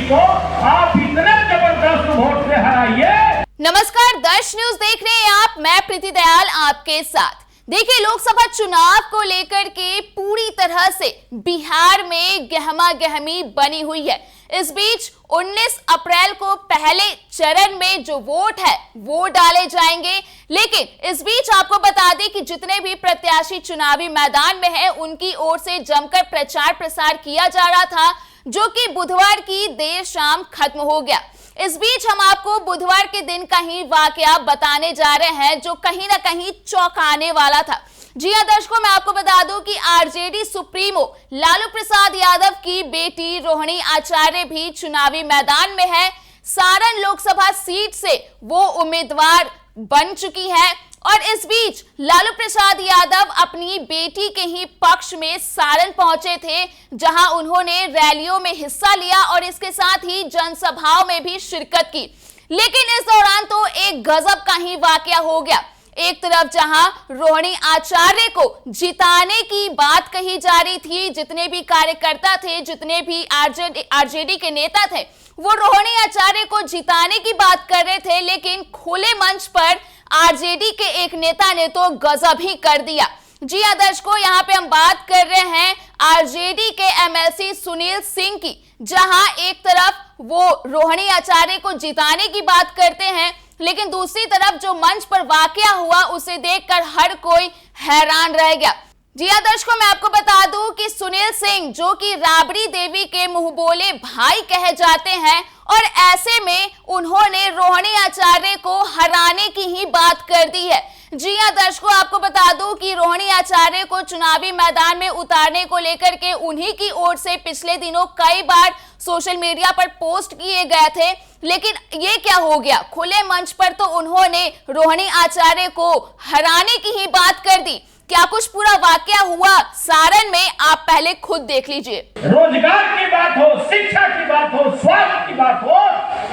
को आप इतने जबरदस्त वोट से हराइए। नमस्कार, दर्श न्यूज देख रहे हैं आप। मैं प्रीति दयाल आपके साथ। देखिए, लोकसभा चुनाव को लेकर के पूरी तरह से बिहार में गहमा गहमी बनी हुई है। इस बीच 19 अप्रैल को पहले चरण में जो वोट है वो डाले जाएंगे, लेकिन इस बीच आपको बता दें कि जितने भी प्रत्याशी चुनावी मैदान में हैं उनकी ओर से जमकर प्रचार प्रसार किया जा रहा था, जो कि बुधवार की देर शाम खत्म हो गया। इस बीच हम आपको बुधवार के दिन का ही वाकया बताने जा रहे हैं जो कहीं ना कहीं चौंकाने वाला था। जी हां दर्शकों, मैं आपको बता दूं कि आरजेडी सुप्रीमो लालू प्रसाद यादव की बेटी रोहिणी आचार्य भी चुनावी मैदान में है। सारण लोकसभा सीट से वो उम्मीदवार बन चुकी है और इस बीच लालू प्रसाद यादव अपनी बेटी के ही पक्ष में सारण पहुंचे थे, जहां उन्होंने रैलियों में हिस्सा लिया और इसके साथ ही जनसभाओं में भी शिरकत की। लेकिन इस दौरान तो एक गजब का ही वाकया हो गया। एक तरफ जहां रोहिणी आचार्य को जिताने की बात कही जा रही थी, जितने भी कार्यकर्ता थे, जितने भी आरजेडी के नेता थे, वो रोहिणी आचार्य को जिताने की बात कर रहे थे, लेकिन खुले मंच पर आरजेडी के एक नेता ने तो गजब ही कर दिया। जी हां दर्शकों, यहाँ पे हम बात कर रहे हैं आरजेडी के एमएलसी सुनील सिंह की, जहां एक तरफ वो रोहिणी आचार्य को जिताने की बात करते हैं, लेकिन दूसरी तरफ जो मंच पर वाकया हुआ उसे देखकर हर कोई हैरान रह गया। जी हां दर्शकों, मैं आपको बता दूं कि सुनील सिंह, जो कि राबड़ी देवी के मुंहबोले भाई कहे जाते हैं, और ऐसे में उन्होंने रोहिणी आचार्य को हराने की ही बात कर दी है। जी हां दर्शकों, आपको बता दूं कि रोहिणी आचार्य को चुनावी मैदान में उतारने को लेकर के उन्हीं की ओर से पिछले दिनों कई बार सोशल मीडिया पर पोस्ट किए गए थे, लेकिन ये क्या हो गया, खुले मंच पर तो उन्होंने रोहिणी आचार्य को हराने की ही बात कर दी। क्या कुछ पूरा वाकया हुआ सारण में, आप पहले खुद देख लीजिए। रोजगार की बात हो, शिक्षा की बात हो, स्वास्थ्य की बात हो,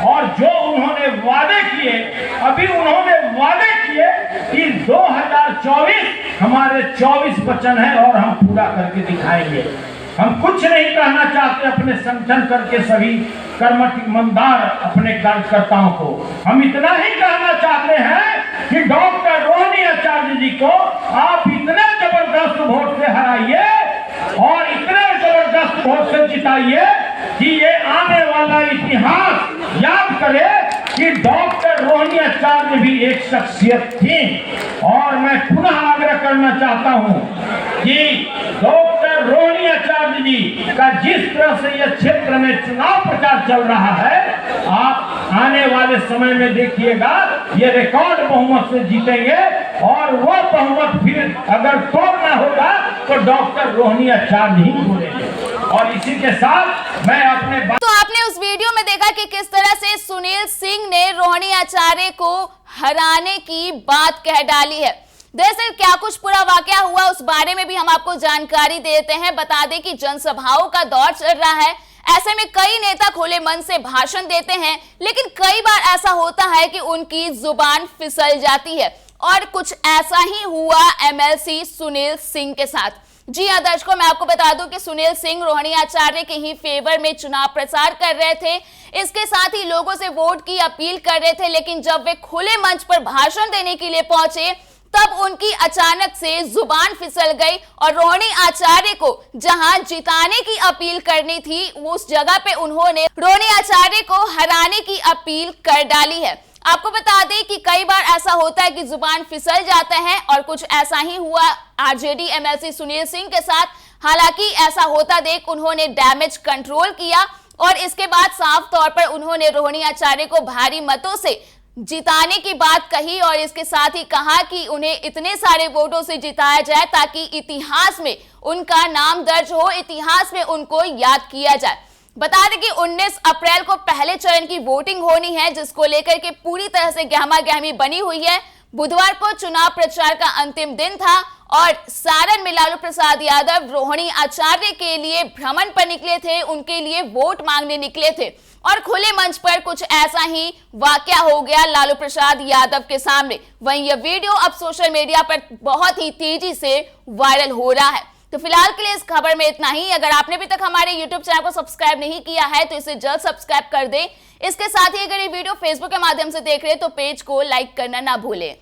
और जो उन्होंने वादे किए, अभी उन्होंने वादे किए कि 2024 हमारे 24 वचन है और हम पूरा करके दिखाएंगे। हम कुछ नहीं कहना चाहते अपने संगठन करके सभी कर्मठ ईमानदार अपने कार्यकर्ताओं को, हम इतना ही कहना चाहते हैं कि डॉक्टर रोहिणी आचार्य जी को आप इतने जबरदस्त वोट से हराइए और इतने जबरदस्त वोट से जिताइए कि ये आने वाला इतिहास याद करे कि डॉक्टर रोहिणी आचार्य भी एक शख्सियत थी। और मैं पुनः आग्रह करना चाहता हूं कि डॉक्टर रोहिणी आचार्य जी का जिस तरह से यह क्षेत्र में चुनाव प्रचार चल रहा है, आप आने वाले समय में देखिएगा ये रिकॉर्ड बहुमत से जीतेंगे और वो बहुमत फिर अगर तोड़ना होगा तो डॉक्टर रोहिणी आचार्य ही बोलेंगे। और इसी के साथ मैं अपने तो आपने उस वीडियो में देखा कि किस तरह से सुनील सिंह ने रोहिणी आचार्य को हराने की बात कह डाली है। दरअसल क्या कुछ पूरा वाकया हुआ उस बारे में भी हम आपको जानकारी देते हैं। बता दें कि जनसभाओं का दौर चल रहा है, ऐसे में कई नेता खुले मन से भाषण देते हैं, लेकिन कई बार ऐसा होता है कि उनकी जुबान फिसल जाती है, और कुछ ऐसा ही हुआ एमएलसी सुनील सिंह के साथ। जी हां दर्शकों, मैं आपको बता दूं कि सुनील सिंह रोहिणी आचार्य के ही फेवर में चुनाव प्रचार कर रहे थे, इसके साथ ही लोगों से वोट की अपील कर रहे थे, लेकिन जब वे खुले मंच पर भाषण देने के लिए पहुंचे तब उनकी अचानक से जुबान फिसल गई और रोहिणी आचार्य को जहां जिताने की अपील करनी थी, उस जगह पे उन्होंने रोहिणी आचार्य को हराने की अपील कर डाली है। आपको बता दें कि कई बार ऐसा होता है कि जुबान फिसल जाता है, और कुछ ऐसा ही हुआ आरजेडी एमएलसी सुनील सिंह के साथ। हालांकि ऐसा होता देख उन्होंने डैमेज कंट्रोल किया और इसके बाद साफ तौर पर उन्होंने रोहिणी आचार्य को भारी मतों से जिताने की बात कही, और इसके साथ ही कहा कि उन्हें इतने सारे वोटों से जिताया जाए ताकि इतिहास में उनका नाम दर्ज हो, इतिहास में उनको याद किया जाए। बता दें कि 19 अप्रैल को पहले चरण की वोटिंग होनी है, जिसको लेकर के पूरी तरह से गहमा गहमी बनी हुई है। बुधवार को चुनाव प्रचार का अंतिम दिन था और सारण में लालू प्रसाद यादव रोहिणी आचार्य के लिए भ्रमण पर निकले थे, उनके लिए वोट मांगने निकले थे, और खुले मंच पर कुछ ऐसा ही वाकया हो गया लालू प्रसाद यादव के सामने। वहीं यह वीडियो अब सोशल मीडिया पर बहुत ही तेजी से वायरल हो रहा है। तो फिलहाल के लिए इस खबर में इतना ही। अगर आपने अभी तक हमारे YouTube चैनल को सब्सक्राइब नहीं किया है तो इसे जल्द सब्सक्राइब कर दें। इसके साथ ही अगर ये वीडियो फेसबुक के माध्यम से देख रहे हैं तो पेज को लाइक करना ना भूलें।